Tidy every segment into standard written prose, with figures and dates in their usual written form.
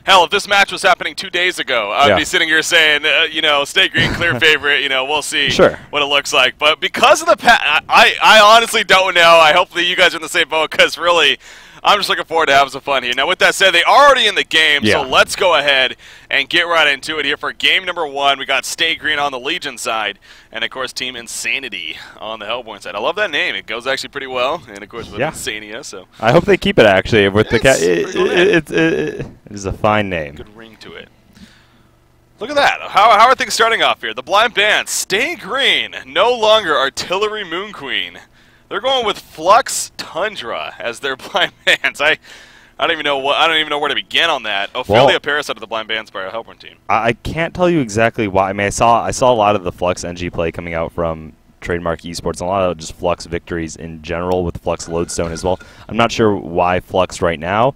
Hell, if this match was happening 2 days ago, I'd be sitting here saying, you know, stay green, clear favorite. You know, we'll see what it looks like. But because of the I honestly don't know. I hopefully you guys are in the same boat because really, I'm just looking forward to having some fun here. Now, with that said, they are already in the game, so let's go ahead and get right into it here for game number 1. We got Stay Green on the Legion side, and of course, Team Insanity on the Hellborn side. I love that name; it goes actually pretty well, and of course with Insania. So I hope they keep it actually with the cat. It is a fine name. Good ring to it. Look at that. How are things starting off here? The blind band, Stay Green, no longer Artillery Moon Queen. They're going with Flux Tundra as their blind bands. I don't even know where to begin on that. Ophelia Parasite of the blind bands by our Hellborn team. I can't tell you exactly why. I mean, I saw a lot of the Flux NG play coming out from Trademark Esports, and a lot of just Flux victories in general with Flux Lodestone as well. I'm not sure why Flux right now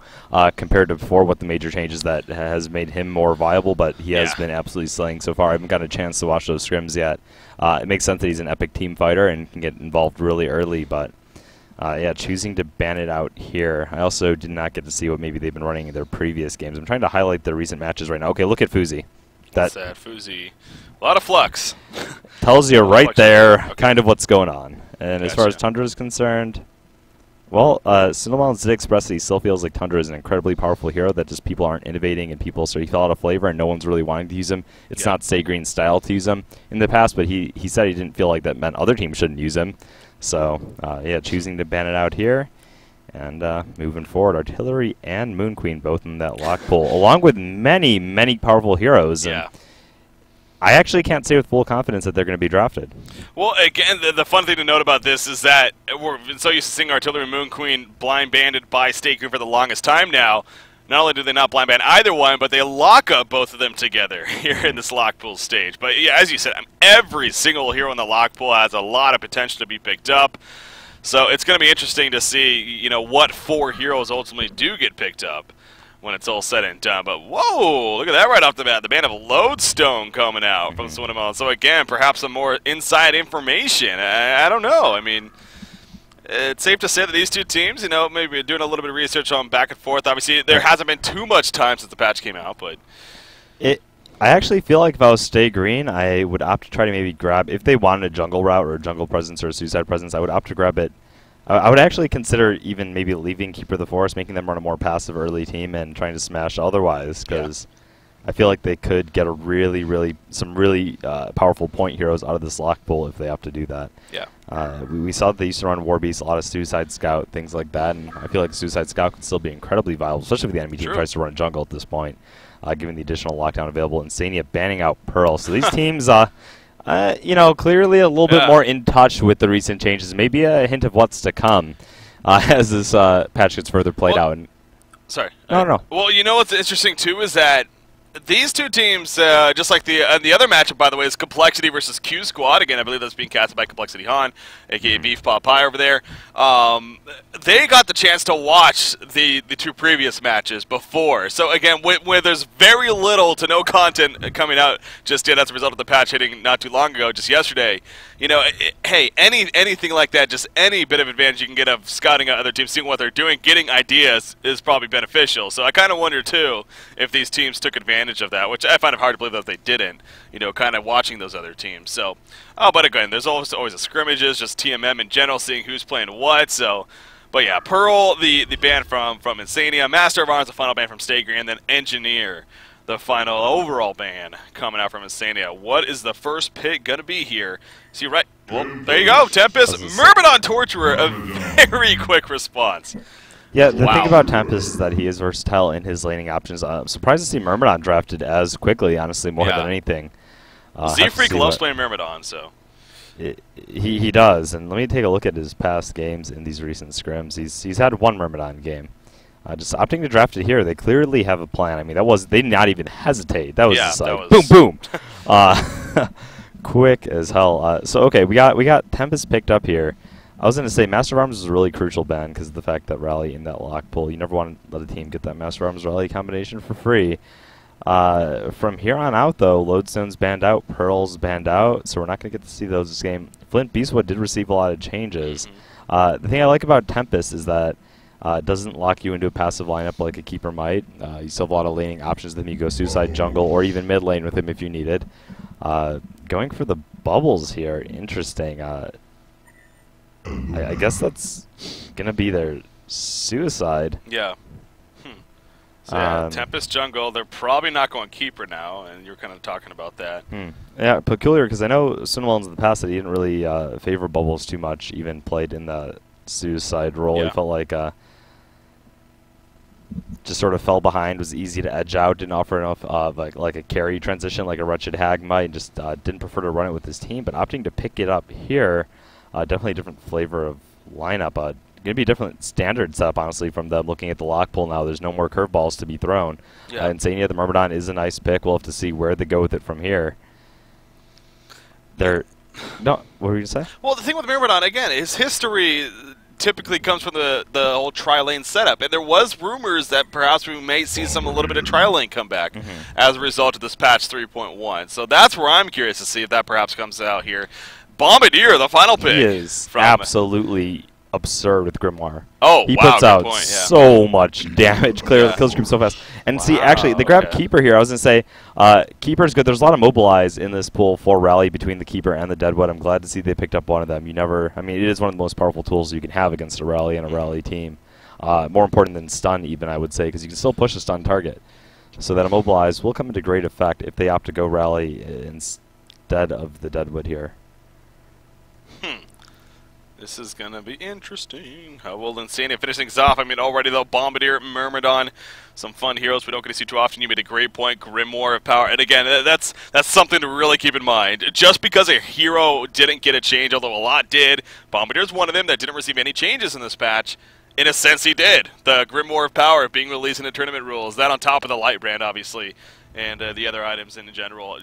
compared to before, what the major changes that has made him more viable, but he has been absolutely slaying so far. I haven't gotten a chance to watch those scrims yet. It makes sense that he's an epic team fighter and can get involved really early, but yeah, choosing to ban it out here. I also did not get to see what maybe they've been running in their previous games. I'm trying to highlight the recent matches right now. Okay, look at Fuzi. That's sad, Fuzi. A lot of Flux. Tells you right there kind of what's going on. And as far as Tundra is concerned, well, Cinnamons did express that he still feels like Tundra is an incredibly powerful hero, that just people aren't innovating and people so he fell out of flavor and no one's really wanting to use him. It's not Stay Green style to use him in the past, but he said he didn't feel like that meant other teams shouldn't use him. So, yeah, choosing to ban it out here. And moving forward, Artillery and Moon Queen both in that lock pool, along with many, many powerful heroes. Yeah. I actually can't say with full confidence that they're going to be drafted. Well, again, the fun thing to note about this is that we're so used to seeing Artillery Moon Queen blind banded by Stay Green for the longest time now. Not only do they not blind band either one, but they lock up both of them together here in this lock pool stage. But yeah, as you said, every single hero in the lock pool has a lot of potential to be picked up. So it's going to be interesting to see, you know, what 4 heroes ultimately do get picked up when it's all said and done. But whoa, look at that right off the bat. The band of Lodestone coming out from Cinnamon. So again, perhaps some more inside information. I don't know. I mean, it's safe to say that these two teams, you know, maybe doing a little bit of research on back and forth. Obviously, there hasn't been too much time since the patch came out, but I actually feel like if I was Stay Green, I would opt to try to maybe grab, if they wanted a jungle route or a jungle presence or a suicide presence, I would opt to grab it. I would actually consider even maybe leaving Keeper of the Forest, making them run a more passive early team and trying to smash otherwise, because I feel like they could get a some really powerful point heroes out of this lock pool if they have to do that. Yeah. We saw that they used to run War Beast, a lot of Suicide Scout, things like that, and I feel like Suicide Scout could still be incredibly viable, especially if the enemy team tries to run jungle at this point, given the additional lockdown available. Insania banning out Pearl. So these teams, you know, clearly a little bit more in touch with the recent changes. Maybe a hint of what's to come as this patch gets further played out. And sorry. No. Well, you know what's interesting, too, is that these two teams, just like the other matchup, by the way, is Complexity versus Q Squad. Again, I believe that's being casted by Complexity Han, a.k.a. Beef Pot Pie over there. They got the chance to watch the 2 previous matches before. So, again, where there's very little to no content coming out just yet as a result of the patch hitting not too long ago, just yesterday, you know, hey, anything like that, just any bit of advantage you can get of scouting out other teams, seeing what they're doing, getting ideas is probably beneficial. So I kind of wonder, too, if these teams took advantage of that, which I find it hard to believe that they didn't, you know, kind of watching those other teams. So, but again, there's always a skirmishes, just TMM in general, seeing who's playing what. So, but yeah, Pearl, the band from Insania, Master of Arms, the final band from Stay Green, and then Engineer, the final overall band coming out from Insania. What is the first pick going to be here? See, right, well, there you go, Tempest, Myrmidon Torturer, a very quick response. Yeah, the thing about Tempest is that he is versatile in his laning options. I'm surprised to see Myrmidon drafted as quickly, honestly, more than anything. Z-Freak loves playing Myrmidon, so. He does, and let me take a look at his past games in these recent scrims. He's had 1 Myrmidon game. Just opting to draft it here, they clearly have a plan. I mean, they did not even hesitate. That was just like boom, boom, quick as hell. So okay, we got Tempest picked up here. I was going to say Master of Arms is a really crucial ban because of the fact that Rally in that lock pool, you never want to let a team get that Master of Arms Rally combination for free. From here on out, though, Lodestone's banned out, Pearl's banned out, so we're not going to get to see those this game. Flint Beastwood did receive a lot of changes. The thing I like about Tempest is that It doesn't lock you into a passive lineup like a keeper might. You still have a lot of laning options with him. You go suicide jungle or even mid lane with him if you need it. Going for the bubbles here, interesting. I guess that's going to be their suicide. Yeah. So yeah, Tempest jungle, they're probably not going keeper now, and you're kind of talking about that. Yeah, peculiar, because I know Sunwell in the past that he didn't really favor bubbles too much, even played in the suicide role. Yeah. He felt like just sort of fell behind, was easy to edge out, didn't offer enough of like a carry transition like a Wretched Hag might, and just didn't prefer to run it with his team. But opting to pick it up here, definitely a different flavor of lineup. Going to be a different standard setup, honestly, from them looking at the lock pool now. There's no more curveballs to be thrown. Yeah. Insania, the Myrmidon, is a nice pick. We'll have to see where they go with it from here. No, what were you going to say? Well, the thing with Myrmidon, again, his history typically comes from the whole tri-lane setup. And there was rumors that perhaps we may see a little bit of tri-lane come back as a result of this patch 3.1. So that's where I'm curious to see if that perhaps comes out here. Bombardier, the final pick. He is absolutely absurd with Grimoire. Oh, he wow, puts out point, yeah. so much damage, clear the kill stream so fast. And see, actually, they grabbed Keeper here. I was going to say, Keeper's good. There's a lot of mobilize in this pool for rally between the Keeper and the Deadwood. I'm glad to see they picked up one of them. You never, I mean, it is one of the most powerful tools you can have against a rally and a rally team. More important than stun, even, I would say, because you can still push a stun target. So that immobilize will come into great effect if they opt to go rally instead of the Deadwood here. This is going to be interesting. How will Insania finish things off? I mean, already, though, Bombardier, Myrmidon, some fun heroes we don't get to see too often. You made a great point, Grimoire of Power. And again, that's something to really keep in mind. Just because a hero didn't get a change, although a lot did, Bombardier's one of them that didn't receive any changes in this patch. In a sense, he did. The Grimoire of Power being released in the tournament rules. That on top of the Light Brand, obviously. And the other items in general,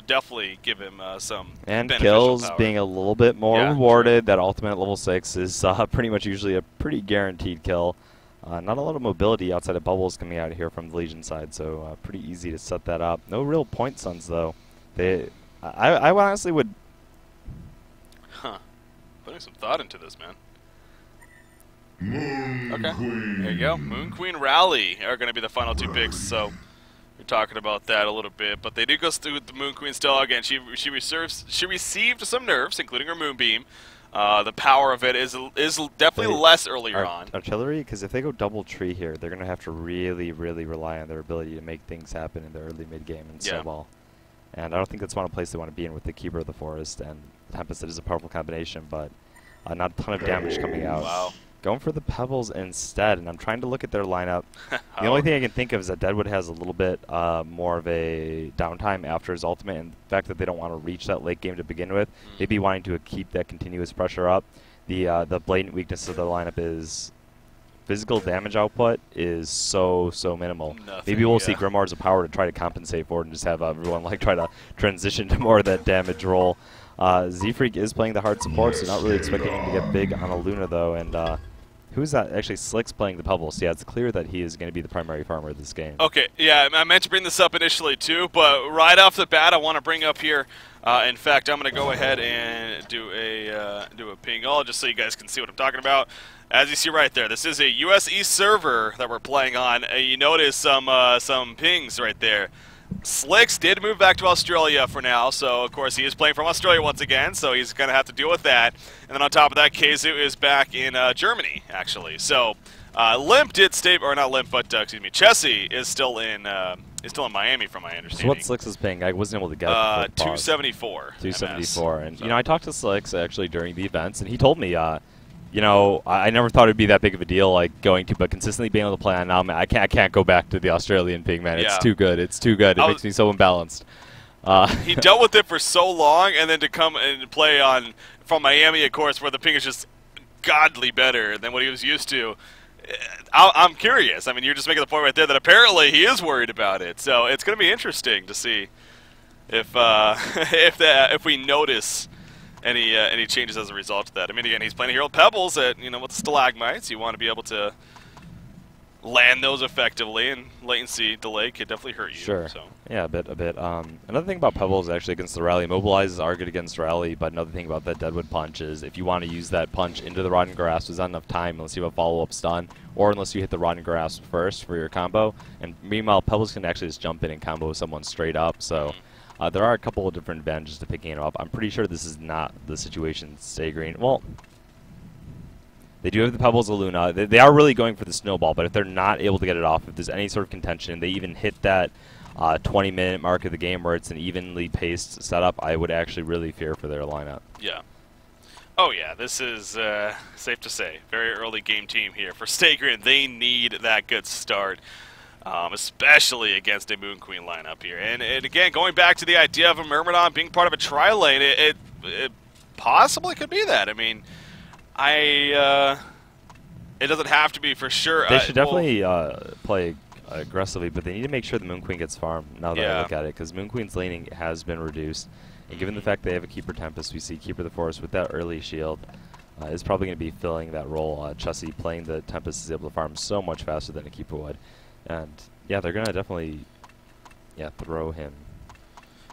definitely give him some and kills power. Being a little bit more rewarded. True. That ultimate level 6 is pretty much usually a pretty guaranteed kill. Not a lot of mobility outside of bubbles coming out here from the Legion side, so pretty easy to set that up. No real point stuns though. I honestly would. Putting some thought into this, man. Okay, there you go. Moon Queen Rally are going to be the final two picks. So. We're talking about that a little bit, but they do go through with the Moon Queen still. Again, she received some nerfs, including her Moonbeam. The power of it is definitely less earlier on. Artillery, because if they go double tree here, they're going to have to really, really rely on their ability to make things happen in the early mid game and snowball. And I don't think that's one place they want to be in with the Keeper of the Forest and Tempest. It is a powerful combination, but not a ton of damage coming out. Wow. Going for the Pebbles instead, and I'm trying to look at their lineup. The only thing I can think of is that Deadwood has a little bit more of a downtime after his ultimate, and the fact that they don't want to reach that late game to begin with, maybe wanting to keep that continuous pressure up. The blatant weakness of their lineup is physical damage output is so minimal. Maybe we'll see Grimoires of Power to try to compensate for it and just have everyone try to transition to more of that damage role. Z-Freak is playing the hard support, so not really expecting him to get big on a Luna though, and who's that? Actually, Slick's playing the Pebbles. Yeah, it's clear that he is going to be the primary farmer of this game. Okay, yeah, I meant to bring this up initially too, but right off the bat, I want to bring up here. In fact, I'm going to go ahead and do a ping all just so you guys can see what I'm talking about. As you see right there, this is a US East server that we're playing on. You notice some pings right there. Slicks did move back to Australia for now, so of course he is playing from Australia once again, so he's going to have to deal with that. And then on top of that, Keizu is back in Germany, actually. So Limp did stay, or not Limp, but excuse me, Chessie is still in Miami, from my understanding. So what Slicks is paying? I wasn't able to get 274. 274, and I talked to Slicks actually during the events, and he told me. I never thought it'd be that big of a deal, but consistently being able to play on now, man, I can't go back to the Australian ping, man. It's too good. It's too good. It makes me so imbalanced. He dealt with it for so long, and then to come and play from Miami, of course, where the ping is just godly better than what he was used to. I'm curious. I mean, you're just making the point right there that apparently he is worried about it. So it's going to be interesting to see if we notice any changes as a result of that. I mean, again, he's playing a hero Pebbles at with the stalagmites. You want to be able to land those effectively, and latency delay could definitely hurt you. Sure. So. Yeah, a bit. Another thing about Pebbles actually against the rally, immobilizes are good against rally, but another thing about that Deadwood punch is if you want to use that punch into the Rotten Grasp, there's not enough time unless you have a follow-up stun, or unless you hit the Rotten Grasp first for your combo. And meanwhile, Pebbles can actually just jump in and combo someone straight up, so there are a couple of different advantages to picking it up. I'm pretty sure this is not the situation Stay Green. Well, they do have the Pebbles of Luna. They are really going for the snowball, but if they're not able to get it off, if there's any sort of contention, they even hit that 20-minute mark of the game where it's an evenly paced setup, I would actually really fear for their lineup. Yeah. Oh, yeah, this is safe to say. Very early game team here. For Stay Green, they need that good start, especially against a Moon Queen lineup here. And again, going back to the idea of a Myrmidon being part of a tri-lane, it possibly could be that. I mean, it doesn't have to be for sure. They should definitely play aggressively, but they need to make sure the Moon Queen gets farmed now that I look at it, because Moon Queen's laning has been reduced. And given the fact they have a Keeper Tempest, we see Keeper the Forest with that early shield is probably going to be filling that role. Chussie playing the Tempest is able to farm so much faster than a Keeper would. And yeah, they're going to definitely throw him.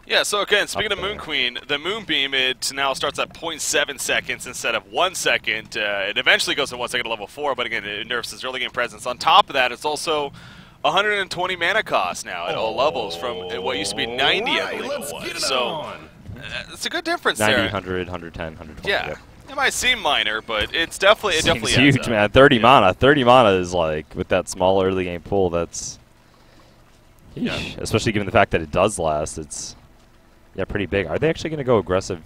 Yeah, so again, speaking of Moon Queen, the Moonbeam, it now starts at 0.7 seconds instead of 1 second. It eventually goes to 1 second to level 4, but again, it nerfs his early game presence. On top of that, it's also 120 mana cost now at all levels from what used to be 90, I believe it was. So it's a good difference 90, there. 100, 110, 120. Yeah. Yep. It might seem minor, but it's definitely Seems adds huge, up. man. 30 mana. 30 mana is like, with that small early game pool, that's... Especially given the fact that it does last, it's... Yeah, pretty big. Are they actually going to go aggressive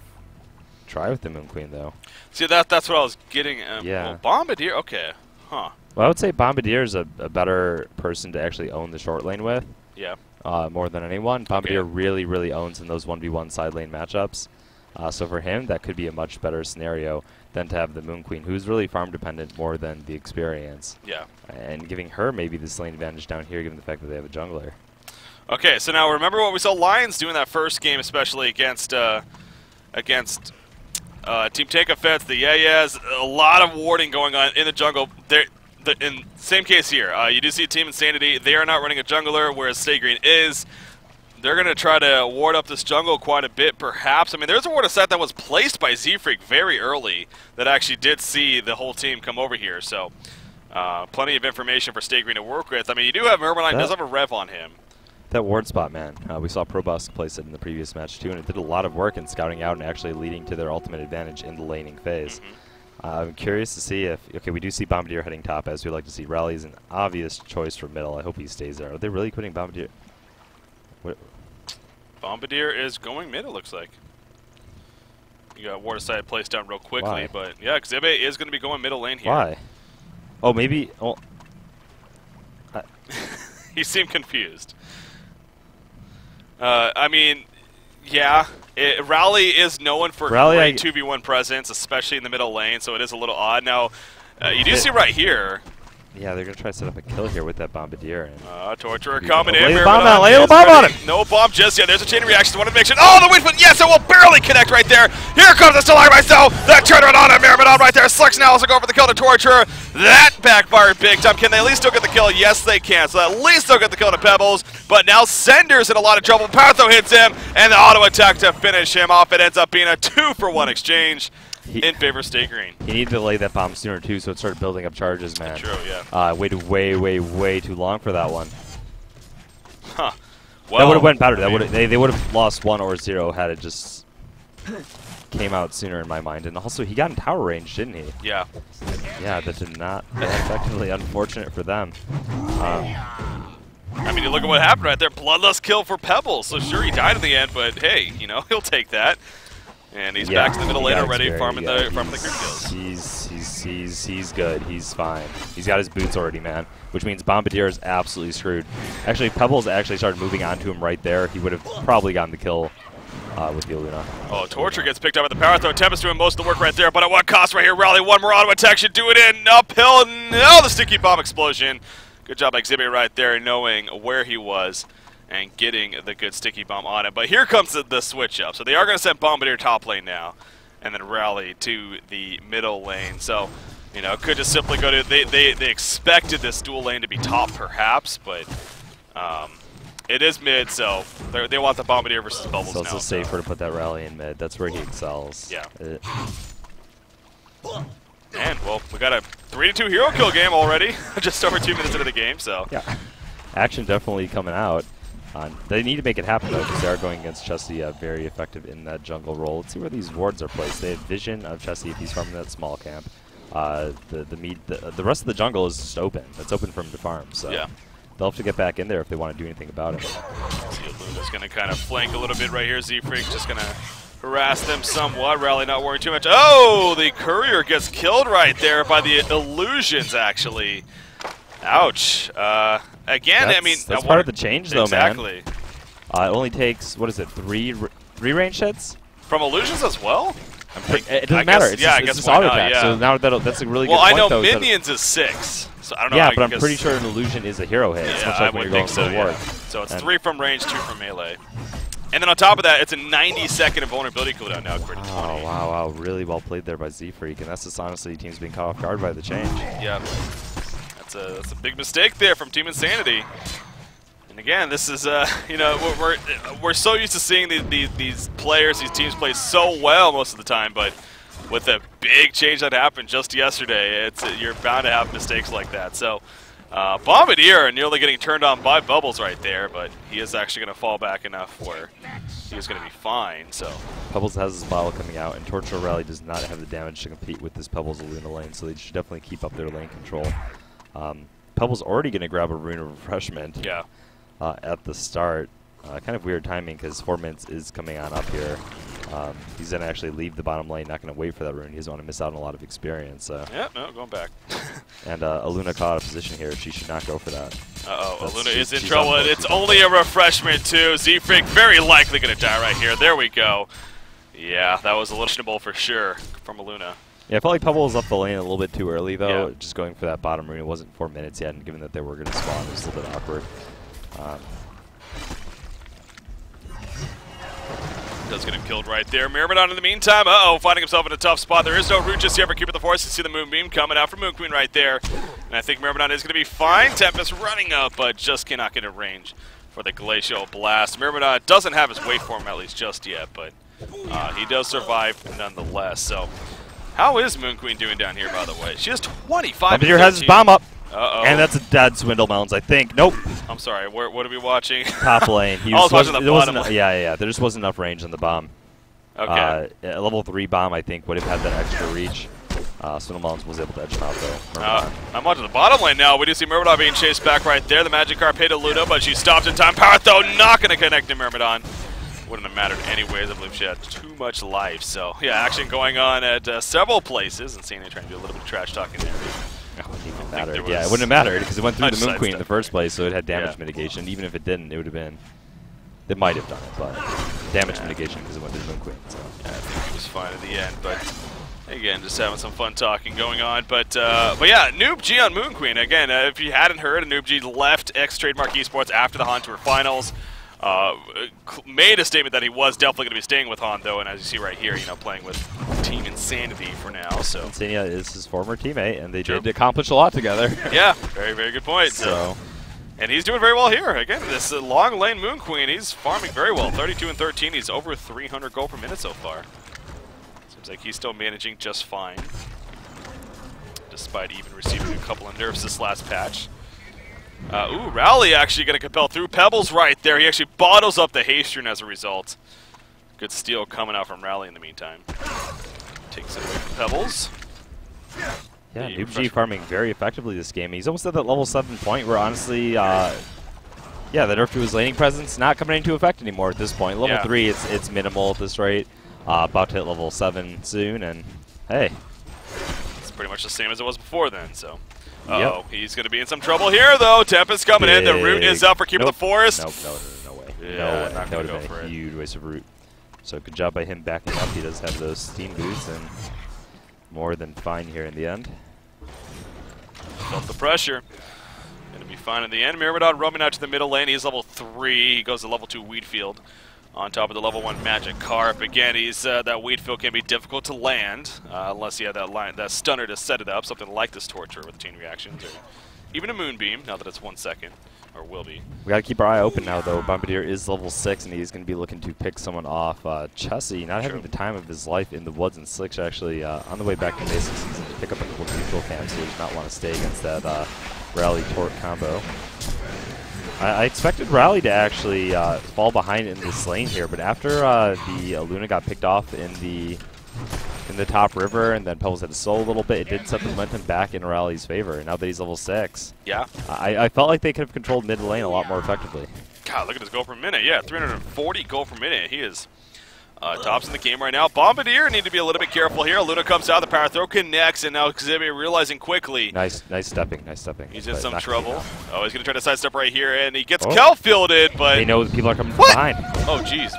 try with the Moon Queen, though? See, that's what I was getting at. Yeah. Well, Bombardier, okay. Huh. Well, I would say Bombardier is a better person to actually own the short lane with. Yeah. More than anyone. Bombardier really, really owns in those 1v1 side lane matchups. So for him, that could be a much better scenario than to have the Moon Queen, who's really farm dependent more than the experience. Yeah. And giving her maybe this lane advantage down here, given the fact that they have a jungler. Okay, so now remember what we saw Lions do in that first game, especially against Team Take Offense, the Yeah-Yeahs. A lot of warding going on in the jungle. In same case here, you do see Team Insanity. They are not running a jungler, whereas Stay Green is. They're going to try to ward up this jungle quite a bit, perhaps. I mean, there's a ward set that was placed by Z-Freak very early that actually did see the whole team come over here. So, plenty of information for Stay Green to work with. I mean, you do have Myrmidon, does have a rev on him. That ward spot, man. We saw Probusk place it in the previous match, too, and it did a lot of work in scouting out and actually leading to their ultimate advantage in the laning phase. I'm curious to see if... Okay, we do see Bombardier heading top, as we like to see. Rally is an obvious choice for middle. I hope he stays there. Are they really putting Bombardier... What? Bombardier is going mid, it looks like. You got Waterside placed down real quickly, Why? but yeah, Xibbe is going to be going middle lane here. Why? Oh, maybe... Oh, He seemed confused. I mean, yeah, Rally is known for great 2v1 presence, especially in the middle lane, so it is a little odd. Now, you do see right here... Yeah, they're going to try to set up a kill here with that Bombardier. Torturer coming in. Lay the bomb out, lay the bomb on him! No bomb just yet. There's a chain reaction. Wanted to make sure. Oh, the wind, but yes, it will barely connect right there. Here comes the Stellar myself. The turnaround on a Myrmidon right there. Slugs now also go for the kill to Torturer. That backfired big time. Can they at least still get the kill? Yes, they can. So at least they'll get the kill to Pebbles. But now Sender's in a lot of trouble. Patho hits him, and the auto attack to finish him off. It ends up being a 2-for-1 exchange. In favor of Stay Green. He needed to lay that bomb sooner, too, so it started building up charges, man. True, yeah. Waited way too long for that one. Huh. Well, that would have went better. They would have lost 1 or 0 had it just came out sooner in my mind. And also, he got in tower range, didn't he? Yeah. Yeah, that did not effectively unfortunate for them. I mean, you look at what happened right there. Bloodlust kill for Pebbles. So sure, he died in the end, but hey, you know, he'll take that. And he's back to the middle lane already, farming the crit kills. He's good. He's fine. He's got his boots already, man. Which means Bombardier is absolutely screwed. Actually, Pebbles actually started moving on to him right there. He would have probably gotten the kill with the Luna. Oh, Torture gets picked up at the power throw. Tempest doing most of the work right there, but at what cost right here? Rally, one more auto attack should do it in. Uphill, no, the sticky bomb explosion. Good job by Xibbe right there, knowing where he was and getting the good sticky bomb on it. But here comes the switch up. So they are going to send Bombardier top lane now, and then Rally to the middle lane. So You know, could just simply go to. They expected this dual lane to be top, perhaps, but it is mid, so they want the Bombardier versus Bubbles so it's now. also safer to put that rally in mid. That's where he excels. Yeah. And well, we got a 3-2 hero kill game already, just over 2 minutes into the game. So yeah, action definitely coming out. They need to make it happen though, because they are going against Chessie very effective in that jungle role. Let's see where these wards are placed. They have vision of Chessie if he's farming that small camp. The rest of the jungle is just open. It's open for him to farm. So yeah, they'll have to get back in there if they want to do anything about it. See, Luna's going to kind of flank a little bit right here. Z-Freak just going to harass them somewhat. Rally not worrying too much. Oh, the courier gets killed right there by the illusions, actually. Ouch. Again, I mean... That's part of the change, though, exactly. Man. It only takes, what is it, three range hits? From illusions as well? It doesn't matter. It's just auto attack. Yeah. So now that's a really good point, I know though, minions is 6. So I don't know. Yeah, but I'm pretty sure an illusion is a hero hit. Yeah, much like I when would you're think going so. for Yeah. So it's 3 from range, 2 from melee. And then on top of that, it's a 90-second invulnerability cooldown now. Oh, wow. Really well played there by Z-Freak. And that's just honestly teams being caught off guard by the change. Yeah. That's a big mistake there from Team Insanity. And again, this is you know, we're so used to seeing these players, these teams play so well most of the time, but with a big change that happened just yesterday, you're bound to have mistakes like that. So Bombardier nearly getting turned on by Bubbles right there, but he is actually going to fall back enough where he is going to be fine. So Pebbles has his bottle coming out, and Torture Rally does not have the damage to compete with this Pebbles Luna lane, so they should definitely keep up their lane control. Pebbles already going to grab a Rune of Refreshment at the start. Kind of weird timing because 4 minutes is coming on up here. He's going to actually leave the bottom lane, not going to wait for that rune. He doesn't want to miss out on a lot of experience. Yeah, no, going back. And Aluna caught out of position here. She should not go for that. Uh-oh, Aluna is in trouble. It's only a refreshment, too. Z-Freak very likely going to die right here. There we go. Yeah, that was a little questionable for sure from Aluna. Yeah, I felt like Pebbles left the lane a little bit too early, though. Yeah. Just going for that bottom rune. It wasn't 4 minutes yet, and given that they were going to spawn, it was a little bit awkward. Does get him killed right there. Myrmidon in the meantime, finding himself in a tough spot. There is no root just yet for Keeper of the Forest. You see the Moonbeam coming out from Moon Queen right there. And I think Myrmidon is going to be fine. Tempest running up, but just cannot get in range for the Glacial Blast. Myrmidon doesn't have his waveform at least just yet, but he does survive nonetheless. So how is Moon Queen doing down here, by the way? She has 25. Bombardier has his bomb up. Uh-oh. And that's a dead Swindle Mounds, I think. Nope. I'm sorry, what are we watching? Top lane. I was watching the bottom lane. Yeah. There just wasn't enough range on the bomb. Okay. A level 3 bomb, I think, would have had that extra reach. Swindle Mounds was able to edge him out, though. I'm onto the bottom lane now. We do see Myrmidon being chased back right there. The Magic Carp hit to Luna, but she stopped in time. Power Throw not going to connect to Myrmidon. Wouldn't have mattered anyways. I believe she had too much life. So, yeah, action going on at several places. And seeing they trying to do a little bit of trash talking there. It wouldn't even matter. Yeah, it wouldn't have mattered because it went through the Moon Queen in the first place, so it had damage mitigation. Even if it didn't, it would have been. They might have done it, but damage mitigation because it went through the Moon Queen. So. Yeah, I think it was fine at the end, but again, just having some fun talking going on. But yeah, Noob G on Moon Queen. Again, if you hadn't heard, Noob G left X-Trademark Esports after the Han Tour Finals. Made a statement that he was definitely going to be staying with Han, though, and as you see right here, playing with Team Insanity for now. So Insania is his former teammate, and they did accomplish a lot together. Yeah, very, very good point. So, and he's doing very well here. Again, this long lane Moon Queen, he's farming very well. 32 and 13, he's over 300 gold per minute so far. Seems like he's still managing just fine, despite even receiving a couple of nerfs this last patch. Rally actually going to compel through Pebbles right there. He actually bottles up the haste rune as a result. Good steal coming out from Rally in the meantime. Takes it away from Pebbles. Yeah, Noob G farming very effectively this game. He's almost at that level 7 point where honestly, yeah, the nerf to his laning presence not coming into effect anymore at this point. Level 3, it's minimal at this rate. About to hit level 7 soon, and hey. It's pretty much the same as it was before then, so. He's going to be in some trouble here, though. Tempest coming in. The root is up for Keeper of the Forest. No way. Yeah, no, that would have been a huge waste of root. So good job by him backing up. He does have those steam boots and more than fine here in the end. Felt the pressure. Going to be fine in the end. Myrmidon roaming out to the middle lane. He's level 3. He goes to level 2 Weedfield. On top of the level 1 Magic Carp. Again, he's that wheat field can be difficult to land unless you have that stunner to set it up, something like this Torture with chain reactions, or even a Moonbeam, now that it's 1 second, or will be. We got to keep our eye open now, though. Bombardier is level 6, and he's going to be looking to pick someone off. Chessie, not having the time of his life in the woods, and Slick's actually on the way back to basics. He's going to pick up a couple of neutral camps, so he does not want to stay against that Rally Torque combo. I expected Rally to actually fall behind in this lane here, but after the Luna got picked off in the top river, and then Pebbles had to slow a little bit, it did set the momentum back in Rally's favor. And now that he's level 6, yeah, I felt like they could have controlled mid lane a lot more effectively. God, look at his gold per minute. Yeah, 340 gold per minute. He is tops in the game right now. Bombardier need to be a little bit careful here. Luna comes out, the power throw connects, and now Xavier realizing quickly. Nice stepping. He's in some trouble. Oh, he's going to try to sidestep right here, and he gets Kel-fielded, but... They know people are coming from behind. Oh, jeez.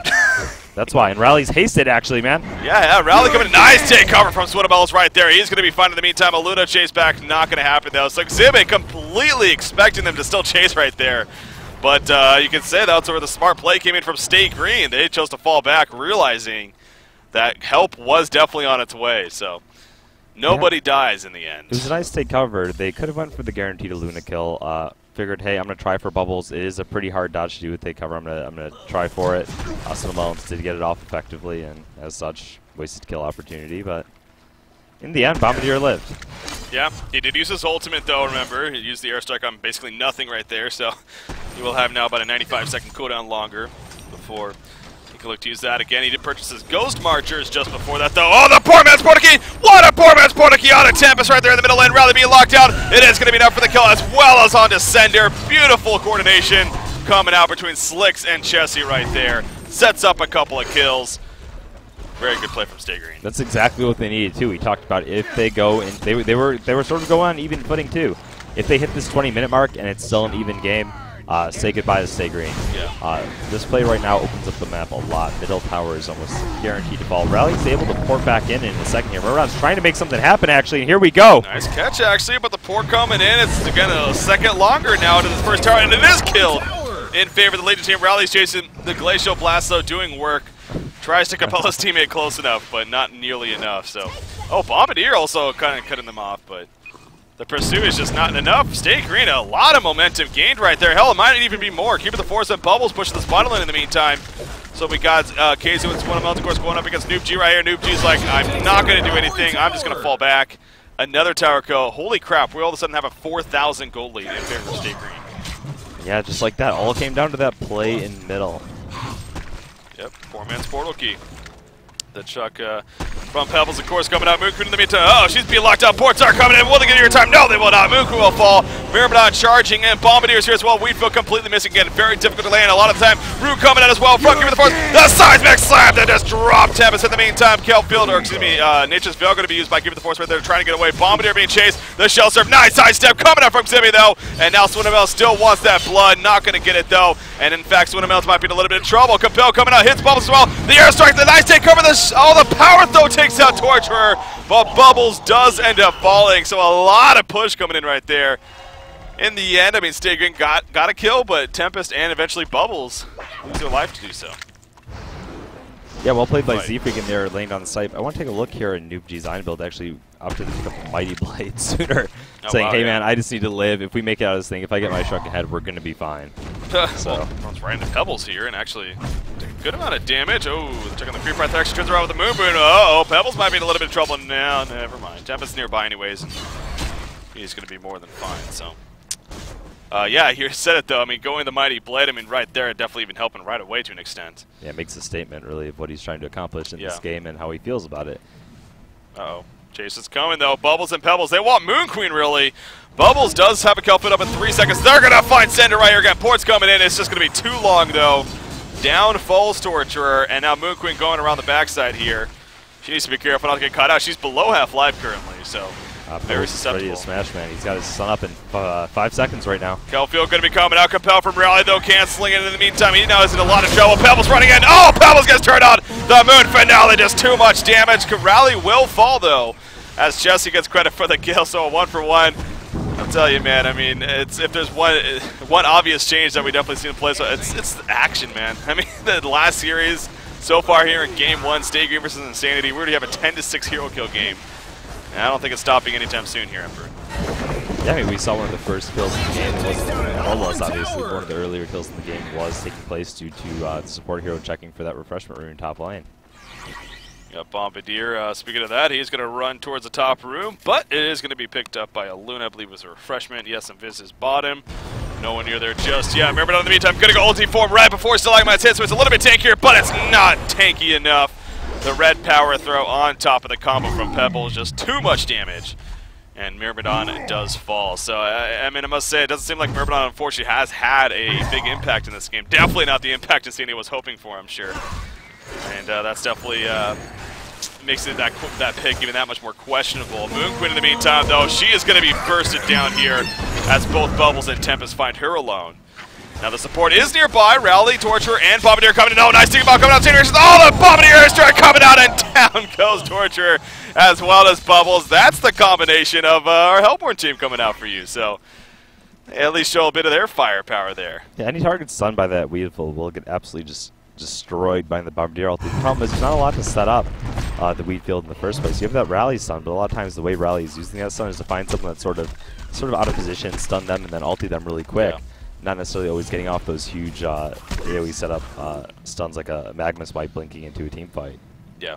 That's why, and Rally's hasted, actually, man. Yeah, Rally coming in. Nice take cover from Swinabells right there. He's going to be fine in the meantime. A Luna chase back, not going to happen, though. So Xavier completely expecting them to still chase right there. But you can say that's where the smart play came in from Stay Green. They chose to fall back, realizing that help was definitely on its way. So nobody dies in the end. It was a nice take cover. They could have went for the guaranteed Luna kill. Figured, hey, I'm gonna try for bubbles. It is a pretty hard dodge to do with take cover. I'm gonna try for it. Swinabells did get it off effectively, and as such, wasted kill opportunity. But in the end, Bombardier lived. Yeah, he did use his ultimate, though, remember. He used the airstrike on basically nothing right there, so he will have now about a 95-second cooldown longer before he can look to use that again. He did purchase his Ghost Marchers just before that, though. Oh, the poor man's Portakey! What a poor man's Portakey on a Tempest right there in the middle lane. Rally being locked out. It is going to be enough for the kill, as well as on Descender. Beautiful coordination coming out between Slicks and Chessie right there. Sets up a couple of kills. Very good play from Stay Green. That's exactly what they needed too. We talked about if they go and they were sort of going on even footing too. If they hit this 20-minute mark and it's still an even game, say goodbye to Stay Green. Yeah. This play right now opens up the map a lot. Middle tower is almost guaranteed to fall. Rally's able to port back in a second here. Rura's trying to make something happen actually, and here we go. Nice catch actually, but the port coming in. It's again a second longer now to this first tower, and it is killed in favor of the Legion team. Rally's chasing the Glacial Blast though, doing work. Tries to compel his teammate close enough, but not nearly enough. So, Bombardier also kind of cutting them off, but the pursuit is just not enough. Stay Green, a lot of momentum gained right there. Hell, it might even be more. Keeping the force and Bubbles pushing the spot lane in the meantime. So we got Casey with Swinabells, of course, going up against Noob G right here. Noob G's like, I'm not going to do anything. I'm just going to fall back. Another tower kill. Holy crap, we all of a sudden have a 4,000 gold lead in favor of Stay Green. Yeah, just like that. All came down to that play in middle. Yep, poor-man's portal key. The Chuck from Pebbles, of course, coming out. Moonqueen in the meantime. Oh, she's being locked out. Ports are coming in. Will they get your time? No, they will not. Moonqueen will fall. Myrmidon charging in. Bombardier's here as well. Wheatfield completely missing again. Very difficult to land a lot of the time. Rue coming out as well. Front, give the force. The seismic slap that just dropped Tempest in the meantime. Kelfield, or excuse me, Nature's Veil going to be used by Give the Force right there, trying to get away. Bombardier being chased. The shell serve. Nice sidestep coming out from Zimmy though. And now Swinabells still wants that blood. Not going to get it though. And in fact, Swinabells might be in a little bit of trouble. Compel coming out. Hits Bubbles as well. The airstrike. The nice take cover. The power throw takes out Torturer. But Bubbles does end up falling. So a lot of push coming in right there. In the end, I mean, Stay Green got a kill, but Tempest and eventually Bubbles lose their life to do so. Yeah, well played by Z-Freak in there, laying down the site. I want to take a look here at Noob G's Iron build, actually opted to pick up Mighty Blade sooner, saying, hey man, I just need to live. If we make it out of this thing, if I get my truck ahead, we're going to be fine. So runs right into Pebbles here and actually did a good amount of damage. Oh, the check on the creep right there actually turns around with the Moonboon. Uh-oh, Pebbles might be in a little bit of trouble now. Never mind. Tempest's nearby anyways. He's going to be more than fine, so. Yeah, you said it though. I mean, going the Mighty Blade, I mean, right there, definitely even helping right away to an extent. Yeah, it makes a statement really of what he's trying to accomplish in this game and how he feels about it. Uh-oh. Chase is coming though. Bubbles and Pebbles. They want Moon Queen really. Bubbles does have a kill put up in 3 seconds. They're going to find Sender right here again. Port's coming in. It's just going to be too long though. Down falls Torturer, and now Moon Queen going around the backside here. She needs to be careful not to get caught out. She's below half life currently, so. Very susceptible. Ready to smash, man. He's got his sun up in 5 seconds right now. Kelfield going to be coming out. Compel from Rally, though, canceling it in the meantime. He now is in a lot of trouble. Pebbles running in. Oh, Pebbles gets turned on. The Moon Finale does too much damage. Rally will fall, though, as Chessie gets credit for the kill. So a 1-for-1. I'll tell you, man. I mean, if there's one obvious change that we definitely see in play, so it's the action, man. I mean, the last series so far here in Game 1, Stay Green versus Insanity, we already have a 10-6 hero kill game. And I don't think it's stopping anytime soon here, Emperor. Yeah, I mean, we saw one of the first kills in the game. It was obviously one of the earlier kills in the game was taking place due to the support hero checking for that refreshment room top lane. Got Bombardier, speaking of that, he's going to run towards the top room, but it is going to be picked up by a Luna, I believe it was a refreshment. Yes, and Viz is bottom. No one near there just yet. Remember, in the meantime, going to go ulti form right before Stalagmite's hit, so it's a little bit tankier, but it's not tanky enough. The red power throw on top of the combo from Pebbles, just too much damage. And Myrmidon does fall. So, I mean, I must say, it doesn't seem like Myrmidon, unfortunately, has had a big impact in this game. Definitely not the impact Insanity was hoping for, I'm sure. And that's definitely makes it that pick even that much more questionable. Moon Queen, in the meantime, though, she is going to be bursted down here as both Bubbles and Tempest find her alone. Now the support is nearby. Rally, Torture, and Bombardier coming in. Oh, nice thinking about coming out. Oh, the Bombardier airstrike coming out, and down goes Torture as well as Bubbles. That's the combination of our Hellborn team coming out for you. So at least show a bit of their firepower there. Yeah, any target stunned by that Weedful will get absolutely just destroyed by the Bombardier. The problem is there's not a lot to set up the Weed Field in the first place. You have that Rally stun, but a lot of times the way Rally is using that stun is to find something that's sort of out of position, stun them, and then ulti them really quick. Yeah. Not necessarily always getting off those huge AoE setup stuns like a Magma Spike blinking into a team fight. Yeah.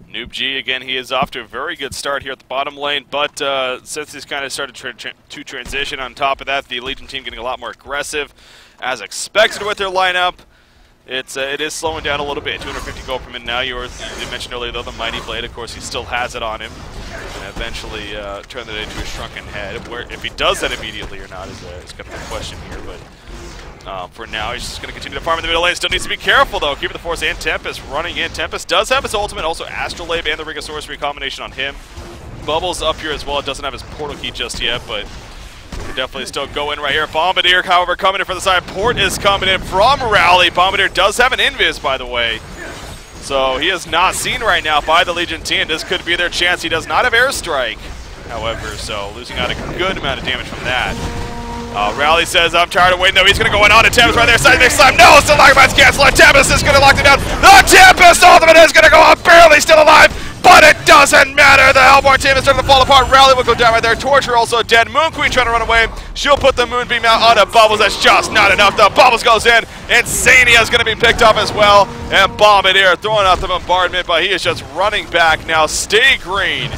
Noob G, again, he is off to a very good start here at the bottom lane, but since he's kind of started to transition, on top of that, the Legion team getting a lot more aggressive, as expected with their lineup. It is slowing down a little bit. 250 gold per minute now. You mentioned earlier, though, the Mighty Blade, of course, he still has it on him. And eventually turn that into a shrunken head. Where, if he does that immediately or not is kind of a question here. But for now, he's just going to continue to farm in the middle lane. Still needs to be careful, though. Keeping the Force and Tempest running in. Tempest does have his ultimate. Also, Astrolabe and the Ring of Sorcery combination on him. Bubbles up here as well. It doesn't have his portal key just yet, but we definitely still go in right here. Bombardier, however, coming in from the side. Port is coming in from Rally. Bombardier does have an invis, by the way. So he is not seen right now by the Legion team. This could be their chance. He does not have airstrike, however, so losing out a good amount of damage from that. Rally says, I'm tired of waiting, though. He's going to go in on to Tempest right there. Side next slam. No, Stalagmite's cancel. Tempest is going to lock it down. The Tempest ultimate is going to go up, barely still alive. But it doesn't matter. The Hellborn team is starting to fall apart. Rally will go down right there. Torture also dead. Moon Queen trying to run away. She'll put the Moonbeam out onto Bubbles. That's just not enough. The Bubbles goes in. Insania is going to be picked up as well. And Bombardier throwing out the bombardment, but he is just running back now. Stay Green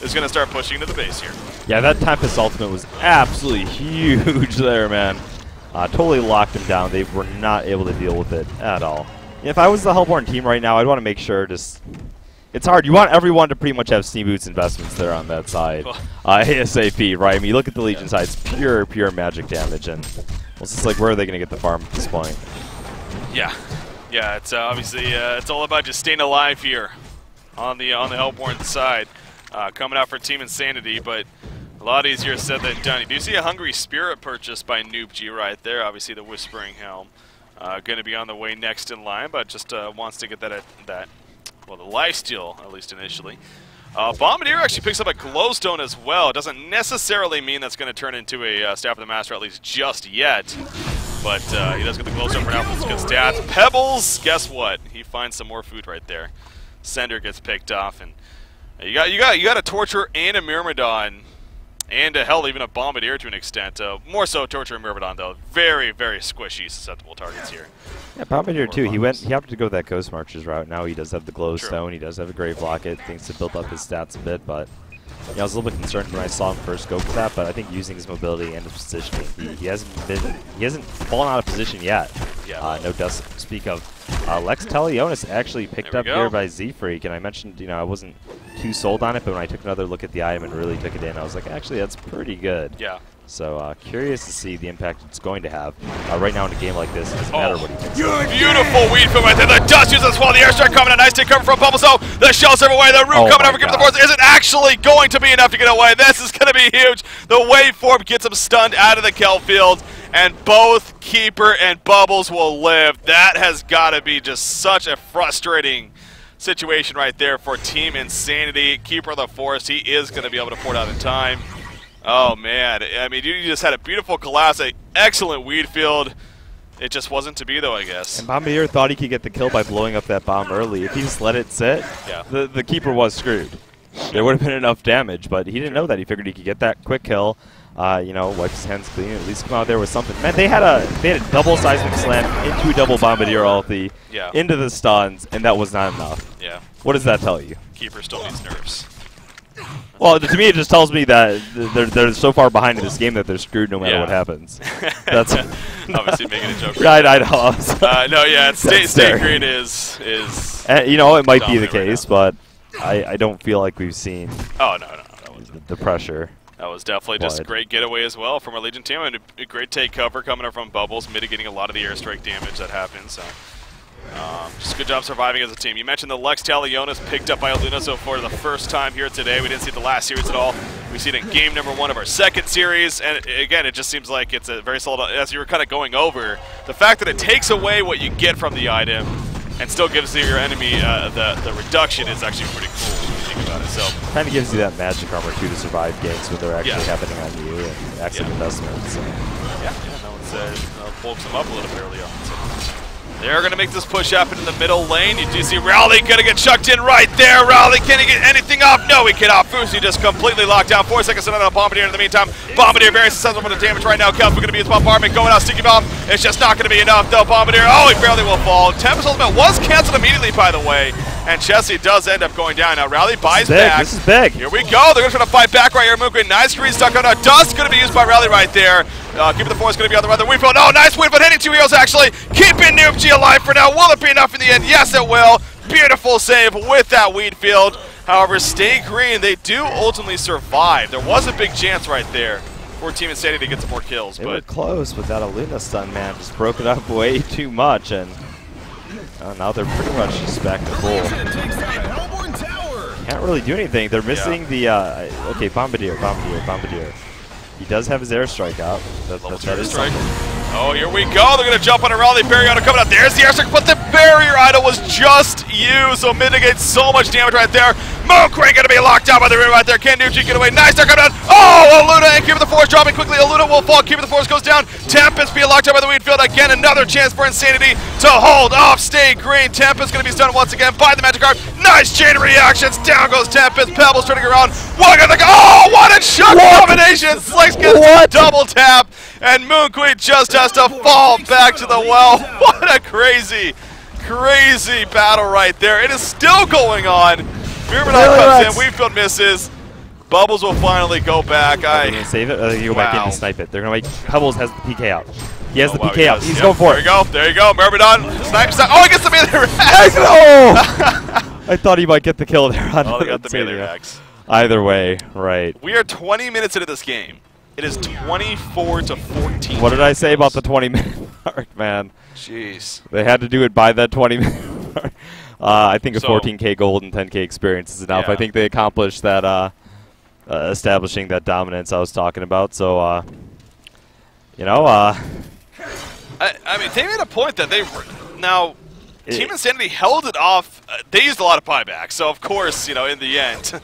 is going to start pushing to the base here. Yeah, that Tempest ultimate was absolutely huge there, man. Totally locked him down. They were not able to deal with it at all. If I was the Hellborn team right now, I'd want to make sure just... It's hard. You want everyone to pretty much have Steam Boots investments there on that side. ASAP, right? I mean, you look at the Legion side, it's pure magic damage, and it's just like, where are they going to get the farm at this point? Yeah. Yeah, it's obviously, it's all about just staying alive here on the Hellborn side. Coming out for Team Insanity, but a lot easier said than done. You do see a Hungry Spirit purchase by Noob G right there. Obviously, the Whispering Helm going to be on the way next in line, but just wants to get that well, the lifesteal, at least initially. Bombardier actually picks up a glowstone as well. It doesn't necessarily mean that's going to turn into a Staff of the Master, at least just yet. But he does get the glowstone for now for his good stats. Pebbles, guess what? He finds some more food right there. Sender gets picked off, and you got a Torture and a Myrmidon, and hell, even a Bombardier to an extent. More so Torture and Myrmidon, though. Very squishy, susceptible targets here. Yeah, Bombardier too. He opted to go that Ghost Marchers route. Now he does have the Glowstone. He does have a Grave Locket. Things to build up his stats a bit, but I was a little bit concerned when I saw him first go with that. But I think using his mobility and his positioning, he hasn't fallen out of position yet. Yeah. No dust to speak of. Lex Talionis actually picked up here by Z-Freak, and I mentioned, I wasn't too sold on it, but when I took another look at the item and really took it in, I was like, actually, that's pretty good. Yeah. So curious to see the impact it's going to have. Right now in a game like this, it doesn't matter what he thinks. Beautiful weed from right there. The dust uses as well. The airstrike coming. A nice take cover from Bubble. So the shells are away. The root coming over. Give the force. Isn't actually going to be enough to get away. This is going to be huge. The waveform gets him stunned out of the kill field, and both Keeper and Bubbles will live. That has got to be just such a frustrating situation right there for Team Insanity. Keeper of the Forest, he is going to be able to port out in time. Oh, man. I mean, you just had a beautiful collapse, an excellent weed field. It just wasn't to be, though, I guess. And Bombardier thought he could get the kill by blowing up that bomb early. If he just let it sit, the keeper was screwed. There would have been enough damage, but he didn't know that. He figured he could get that quick kill, you know, wipe his hands clean, at least come out there with something. Man, they had a double seismic slam into a double Bombardier ulti, into the stuns, and that was not enough. Yeah. What does that tell you? Keeper still needs nerfs. Well, to me, it just tells me that they're so far behind in this game that they're screwed no matter what happens. That's obviously making a joke. Right, I know. No, yeah, Stay Green is you know, it might be the case, but I don't feel like we've seen. Oh no, that was the pressure. That was definitely just a great getaway as well from our Legion team, and a great take cover coming up from Bubbles, mitigating a lot of the airstrike damage that happened. So. Just good job surviving as a team. You mentioned the Lex Talionis picked up by Aluna so for the first time here today. We didn't see it the last series at all. We see it in game number 1 of our second series, and again, it just seems like it's a very solid, as you were kind of going over, the fact that it takes away what you get from the item and still gives your enemy the reduction is actually pretty cool when you think about it. So kind of gives you that magic armor too to survive games when they're actually happening on you and accident investments. So. No one bulks them up a little bit early on. So. They're going to make this push up into the middle lane. You do see Rowley going to get chucked in right there. Rowley, can he get anything off? No, he cannot. Fuzi just completely locked down. 4 seconds on a Bombardier in the meantime. Bombardier very successful for the damage right now. Kelp going to be his bombardment going out. Sticky Bomb. It's just not going to be enough, though. Bombardier, oh, he barely will fall. Tempest ultimate was canceled immediately, by the way. And Chessie does end up going down. Now Rowley buys back. This is big. Here we go. They're going to try to fight back right here. Moonqueen, nice screen stuck on. Dust going to be used by Rowley right there. Keeping the force going to be on the run. Weedfield. Oh, nice Weedfield hitting 2 heroes actually. Keeping Noobg alive for now. Will it be enough in the end? Yes, it will. Beautiful save with that Weedfield. However, Stay Green, they do ultimately survive. There was a big chance right there for Team Insanity to get some more kills. They were close, but that Aluna stun, man, just broke it up way too much, and now they're pretty much just back to full. Can't really do anything. They're missing the, okay, Bombardier. He does have his airstrike out. That is something. Oh, here we go. They're going to jump on a Raleigh barrier idol coming out. There's the airstrike, but the barrier idol was just used, so mitigates so much damage right there. Moonqueen going to be locked out by the rim right there. Can Nucci get away? Nice, they're coming down. Oh, Aluna and Keeper the Force dropping quickly. Aluna will fall. Keeper the Force goes down. Tempest being locked out by the Weedfield. Again, another chance for Insanity to hold off Stay Green. Tempest going to be stunned once again by the Magic Arm. Nice chain reactions. Down goes Tempest. Pebbles turning around. Oh, what a shot combination. Slicks gets double tap. And Moonqueen just has to fall back to the well. What a crazy battle right there. It is still going on. Myrmidon comes in. Weedfield misses. Bubbles will finally go back. They're going to save it, or they go back in and snipe it. They're going to make Pebbles has the PK out. He has the PK out. He's going for it. There you go. Myrmidon snipes. Oh, he gets the melee rex. I thought he might get the kill there. Oh, they got the melee rex. Either way, right. We are 20 minutes into this game. It is 24-14. What did I say about the 20-minute mark, man? Jeez. They had to do it by that 20-minute mark. I think a 14K gold and 10K experience is enough. I think they accomplished that, establishing that dominance I was talking about. So, you know, I mean, they made a point that they Team Insanity held it off. They used a lot of buyback, so of course, you know, in the end,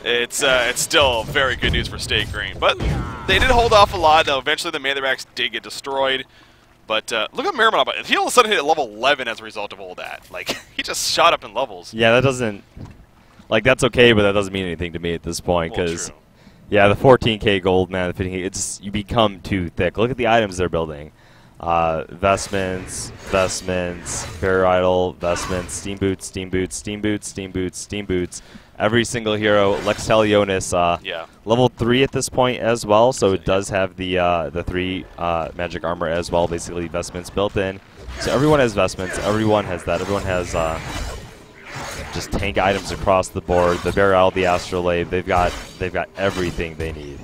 it's still very good news for Stay Green. But they did hold off a lot. Though eventually, the melee racks did get destroyed. But look at Myrmidon. He all of a sudden hit at level 11 as a result of all that. Like, he just shot up in levels. Yeah, that doesn't... Like, that's okay, but that doesn't mean anything to me at this point. Because, yeah, the 14K gold, man, the 15K, it's, you become too thick. Look at the items they're building. Vestments, barrier idol, vestments, steam boots. Every single hero. Lex Talionis, level 3 at this point as well, so it does have the 3 magic armor as well, basically vestments built in. So everyone has vestments, everyone has that, everyone has just tank items across the board. The barrier idol, the astrolabe, they've got everything they need.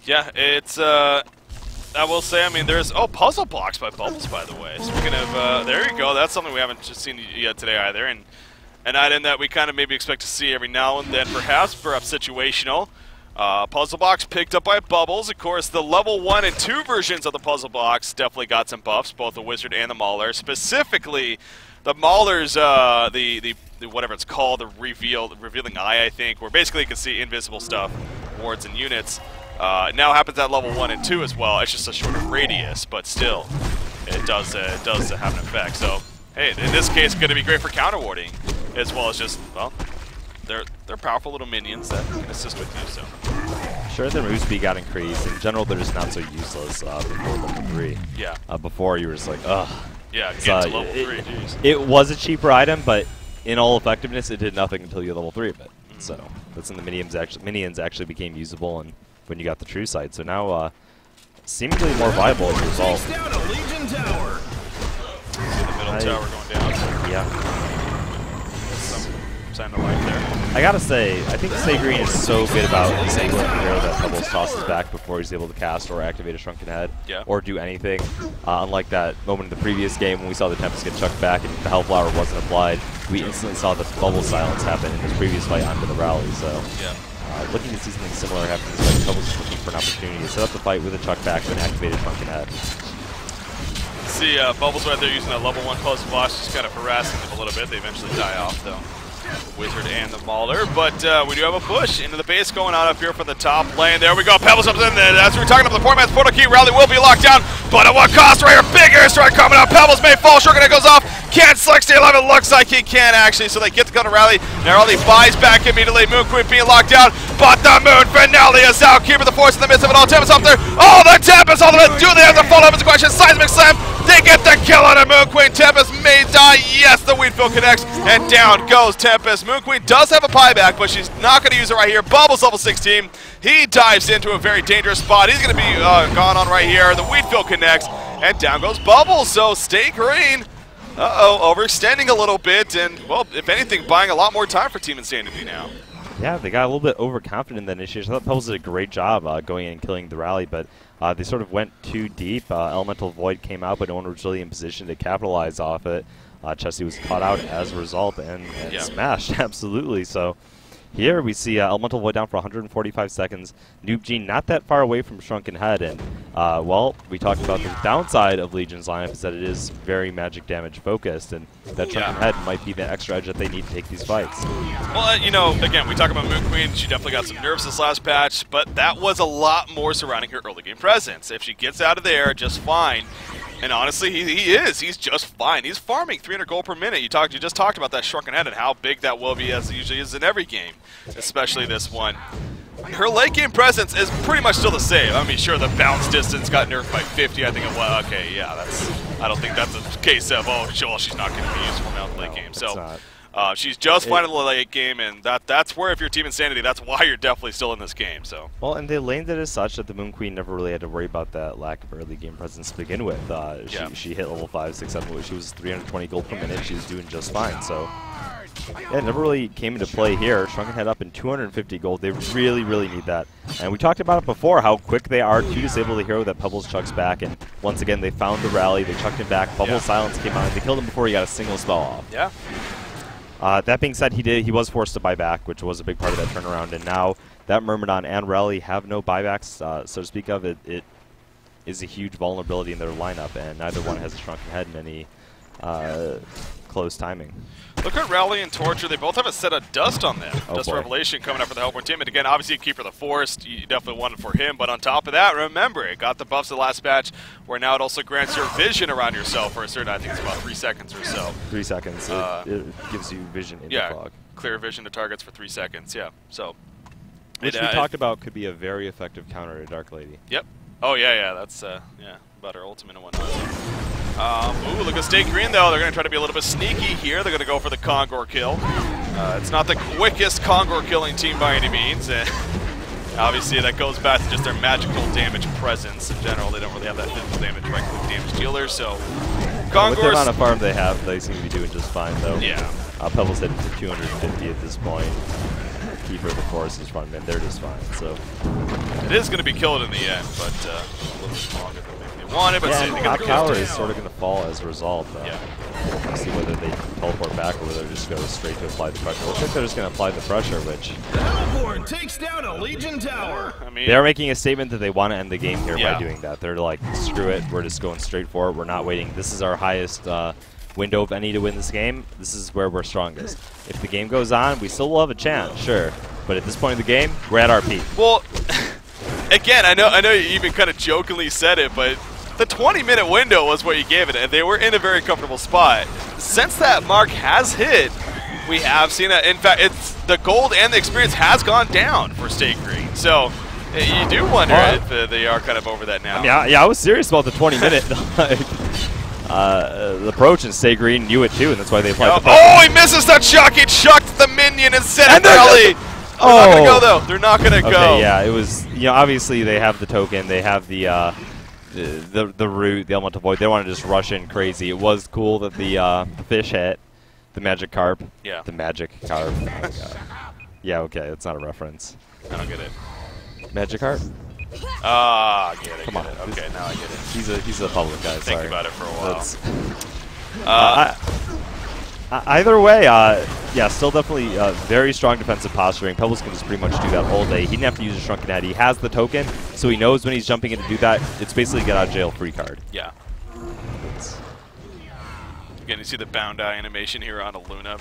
Yeah, it's I will say, I mean, there's puzzle blocks by Bubbles, by the way. Speaking of, there you go. That's something we haven't seen yet today either, and an item that we kind of maybe expect to see every now and then, perhaps situational. Puzzle box picked up by Bubbles. Of course, the level 1 and 2 versions of the puzzle box definitely got some buffs, both the Wizard and the Mauler. Specifically, the Mauler's the whatever it's called, the revealing eye, I think, where basically you can see invisible stuff wards and units. It now happens at level 1 and 2 as well. It's just a shorter radius, but still, it does have an effect. So, hey, in this case, it's going to be great for counter warding, as well as just, well, they're powerful little minions that can assist with you. So, sure, their move speed got increased. In general, they're just not so useless before level 3. Yeah. Before you were just like, ugh. Yeah, get to level 3. Jeez. It was a cheaper item, but in all effectiveness, it did nothing until you level 3 of it. So that's when the minions actually became usable, and when you got the true sight. So now, seemingly more viable as a result. See the middle tower going down. Yeah. Some sign of life there. I gotta say, I think Stay Green is so good about disabling the hero that Pebbles tosses back before he's able to cast or activate a Shrunken Head, or do anything. Unlike that moment in the previous game when we saw the Tempest get chucked back and the Hellflower wasn't applied, we instantly saw the bubble silence happen in this previous fight onto the rally. So, looking to see something similar happen in this fight. Pebbles is looking for an opportunity to set up the fight with a chuck back and activate a Shrunken Head. See, Bubbles right there using that level 1 Pulse Watch, just kind of harassing them a little bit. They eventually die off, though. Wizard and the Mauler, but we do have a push into the base going on up here from the top lane. There we go, Pebbles up in there. As we were talking about the poor man's portal key, Rally will be locked down, but at what cost right here? Big airstrike coming up. Pebbles may fall, Shrunken Head goes off. Can't select stay alive, it looks like he can actually, so they get to go to Rally. Now Rally buys back immediately, Moon Queen being locked down, but the Moon Finale is out. Keeper the Force in the midst of it all. Tempest up there. Oh, the Tempest all the way. Do they have the follow up? It's a question. Seismic Slam. They get the kill on a Moon Queen. Tempest may die. Yes, the Weedfield connects, and down goes Tempest. Moon Queen does have a buyback, but she's not going to use it right here. Bubbles level 16. He dives into a very dangerous spot. He's going to be gone on right here. The Weedfield connects, and down goes Bubbles. So Stay Green. Overextending a little bit, and, well, if anything, buying a lot more time for Team Insanity now. Yeah, they got a little bit overconfident in that initiation. I thought Pebbles did a great job going in and killing the rally, but they sort of went too deep. Elemental Void came out, but no one was really in position to capitalize off it. Chessie was caught out as a result and smashed, absolutely. So here we see Elemental Void down for 145 seconds. Noob Gene not that far away from Shrunken Head, and well, we talked about the downside of Legion's lineup is that it is very magic damage focused, and that Shrunken Head might be the extra edge that they need to take these fights. Well, you know, again, we talk about Moon Queen. She definitely got some nerves this last patch, but that was a lot more surrounding her early game presence. If she gets out of there just fine, and honestly, he's just fine. He's farming 300 gold per minute. You just talked about that Shrunken Head and how big that will be, as it usually is in every game, especially this one. Her late game presence is pretty much still the same. I mean, sure, the bounce distance got nerfed by 50. I think it was okay. Yeah, I don't think that's a case of she's not going to be useful now in the late game. So she's just fine in the late game, and that's where if you're Team Insanity, that's why you're definitely still in this game. So well, and they laned it as such that the Moon Queen never really had to worry about that lack of early game presence to begin with. She hit level 5, 6, 7. She was 320 gold per minute. She was doing just fine. So. Yeah, it never really came into play here. Shrunken Head up in 250 gold. They really, really need that. And we talked about it before, how quick they are to disable the hero that Pebbles chucks back. And once again, they found the rally. They chucked him back. Bubble Silence came out, and they killed him before he got a single spell off. Yeah. That being said, he was forced to buy back, which was a big part of that turnaround. And now that Myrmidon and Rally have no buybacks, so to speak of. It is a huge vulnerability in their lineup, and neither one has a Shrunken Head in any close timing. Look at Rally and Torture. They both have a set of Dust on them. Dust boy. Revelation coming up for the Hellborn team. And again, obviously, Keeper of the Forest, you definitely wanted for him. But on top of that, remember, it got the buffs the last patch, where now it also grants your vision around yourself for a certain, I think it's about 3 seconds or so. 3 seconds. It gives you vision in the fog. Clear vision to targets for 3 seconds, yeah. So, which we talked about could be a very effective counter to Dark Lady. Yep. Oh, yeah, that's, about her ultimate and whatnot. Ooh, look at Stay Green, though. They're going to try to be a little bit sneaky here. They're going to go for the Kongor kill. It's not the quickest Kongor killing team by any means. And obviously, that goes back to just their magical damage presence. In general, they don't really have that physical damage by quick damage dealers. So, Kongor's... With the amount of farm they have, they seem to be doing just fine, though. Yeah. Pebbles hitting to 250 at this point. Keeper of the Forest is running in. They're just fine. So it is going to be killed in the end, but a little bit longer than maybe they wanted. But Top Tower is sort of going to fall as a result. Yeah. We'll see whether they teleport back or whether they just go straight to apply the pressure. Looks like they're just going to apply the pressure, which... Hellborn takes down a Legion tower. I mean, they're making a statement that they want to end the game here by doing that. They're like, screw it, we're just going straight for it. We're not waiting. This is our highest window, if any, to win this game. This is where we're strongest. If the game goes on, we still will have a chance, sure. But at this point in the game, we're at our peak. Well, again, I know you even kind of jokingly said it, but the 20-minute window was what you gave it, and they were in a very comfortable spot. Since that mark has hit, we have seen that. In fact, it's the gold and the experience has gone down for Stay Green. So you do wonder if they are kind of over that now. I mean, yeah, I was serious about the 20-minute approach, and Stay Green knew it too, and that's why they applied the pressure. Oh, he misses that chuck. He chucked the minion instead of Rally. They're not going to go, though. They're not going to go. Okay, yeah, it was, obviously they have the token, they have the root, the elemental void. They want to just rush in crazy. It was cool that the fish hit, the magic carp. Yeah. The magic carp. Oh my God. Yeah, okay, that's not a reference. I don't get it. Magic carp? Ah, I get it. Come on. Okay, now I get it. He's a public guy. Think sorry. about it for a while. Either way, yeah, still definitely very strong defensive posturing. Pebbles can just pretty much do that all day. He didn't have to use a Shrunken Head. He has the token, so he knows when he's jumping in to do that. It's basically a get out of jail free card. Yeah. Again, you see the bound eye animation here on a Luna.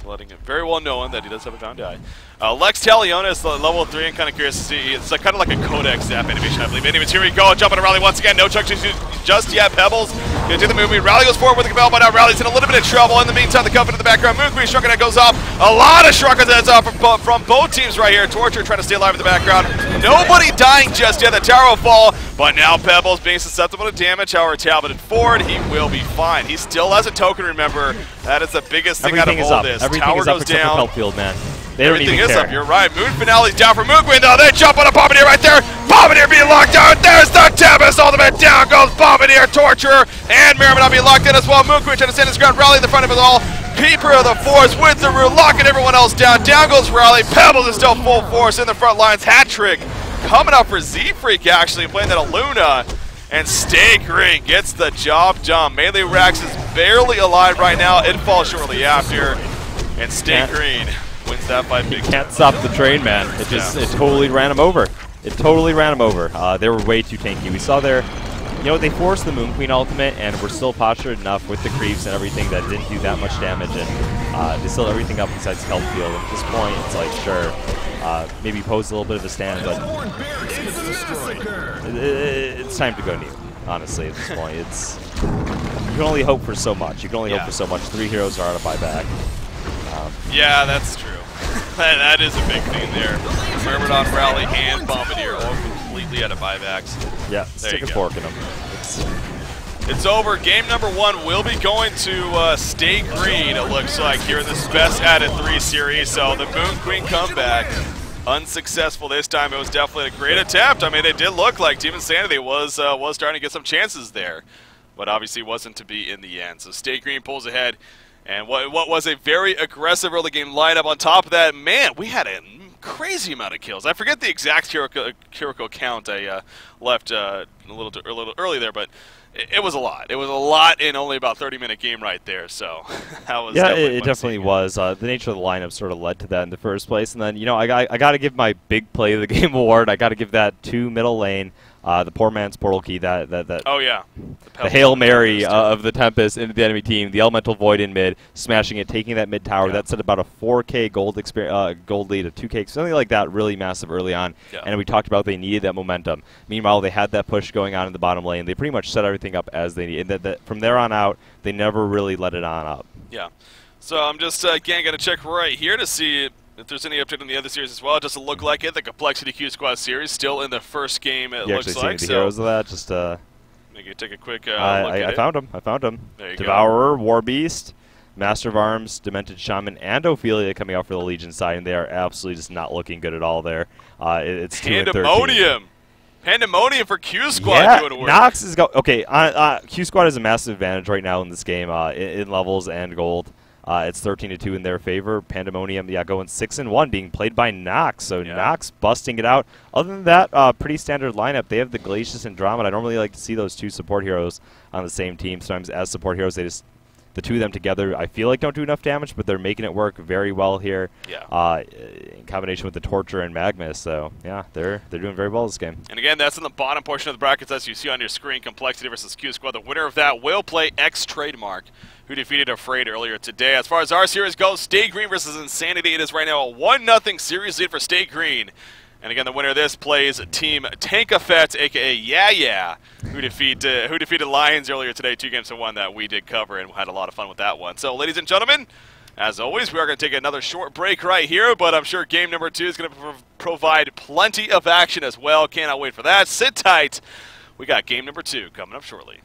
Letting it very well known that he does have a bound eye. Lex Taliona is level 3. I'm kind of curious to see. It's kind of like a Codex Zap animation, I believe. Anyways, here we go. Jumping to Rally once again. No chuck just yet. Pebbles gonna do the movement. Rally goes forward with the Cabal, but now Rally's in a little bit of trouble. In the meantime, the Covenant in the background. Moon Queen Shrunken Head goes off. A lot of Shrunken Heads off from both teams right here. Torture trying to stay alive in the background. Nobody dying just yet. The tower will fall, but now Pebbles being susceptible to damage. However, Talbot and Ford, he will be fine. He still has a token, remember. That is the biggest thing out of all this. Everything Tower is up goes except down. for Peltfield, man. They Everything don't even is care. up, you're right. Moon Finale's down for Moon Queen, though. They jump on a Bombardier right there. Bombardier being locked out. There's the Tempest ultimate. Down goes Bombardier, Torture, and Merriman being locked in as well. Moon Queen trying to stand his ground. Rally in the front of it all. Keeper of the Force with the root, locking everyone else down. Down goes Rally. Pebbles is still full force in the front lines. Hat trick coming up for Z-Freak, actually, playing that Aluna. And Stay Green gets the job done. Melee Rax is barely alive right now. It falls shortly after. And Stay Green wins that fight big. Can't stop the train, man. It just it totally ran him over. It totally ran him over. They were way too tanky. We saw their, they forced the Moon Queen ultimate, and we're still postured enough with the creeps and everything that didn't do that much damage, and they still had everything up besides health field. And at this point, it's like, sure, maybe pose a little bit of a stand, but it's time to go new. Honestly, at this point, you can only hope for so much. You can only hope for so much. 3 heroes are out of buyback. Yeah, that's true. that is a big thing there. Myrmidon, Rally, and Bombardier all completely out of buybacks. Yeah, stick a fork in them. It's over. Game number 1 will be going to Stay Green, it looks like, here in this best out of 3 series. So the Moon Queen comeback, unsuccessful this time. It was definitely a great attempt. I mean, it did look like Team Insanity was starting to get some chances there, but obviously wasn't to be in the end. So Stay Green pulls ahead. And what was a very aggressive early game lineup. On top of that, man, we had a crazy amount of kills. I forget the exact Kiriko count. I left a little early there, but it was a lot. It was a lot in only about 30-minute game right there. So that was it definitely was. The nature of the lineup sort of led to that in the first place. And then I got to give my big play of the game award. I got to give that to middle lane. The poor man's portal key, oh yeah, the Hail Mary of the Tempest into the enemy team, the Elemental Void in mid, smashing it, taking that mid tower. That set about a 4K gold lead, a 2K, something like that, really massive early on. And we talked about they needed that momentum. Meanwhile, they had that push going on in the bottom lane. They pretty much set everything up as they needed. And from there on out, they never really let it on up. Yeah. So I'm just again going to check right here to see if there's any update on the other series as well. It doesn't look like it. The Complexity Q Squad series still in the first game, it looks like. The heroes of that? Just maybe take a quick look at it. I found them. There you Devourer, War Beast, Master of Arms, Demented Shaman, and Ophelia coming out for the Legion side, and they are absolutely just not looking good at all there. It's 2 and 13. Pandemonium for Q Squad doing work. Nox is okay. Q Squad has a massive advantage right now in this game in levels and gold. It's 13-2 in their favor. Pandemonium, going 6-1, being played by Nox. So Nox busting it out. Other than that, pretty standard lineup. They have the Glacius and Andromeda. I don't really like to see those 2 support heroes on the same team. Sometimes as support heroes, they just the two of them together, I feel like don't do enough damage, but they're making it work very well here. Yeah. In combination with the Torture and Magnus, so yeah, they're doing very well this game. And again, that's in the bottom portion of the brackets as you see on your screen. Complexity versus Q Squad. The winner of that will play X Trademark, who defeated Afraid earlier today. As far as our series goes, Stay Green versus Insanity. It is right now a 1-0 series lead for Stay Green. And again, the winner of this plays Team Tankafet, a.k.a. Yeah, who defeated Lions earlier today, 2-1 that we did cover and had a lot of fun with that one. So, ladies and gentlemen, as always, we are going to take another short break right here, but I'm sure game number 2 is going to provide plenty of action as well. Cannot wait for that. Sit tight. We got game number 2 coming up shortly.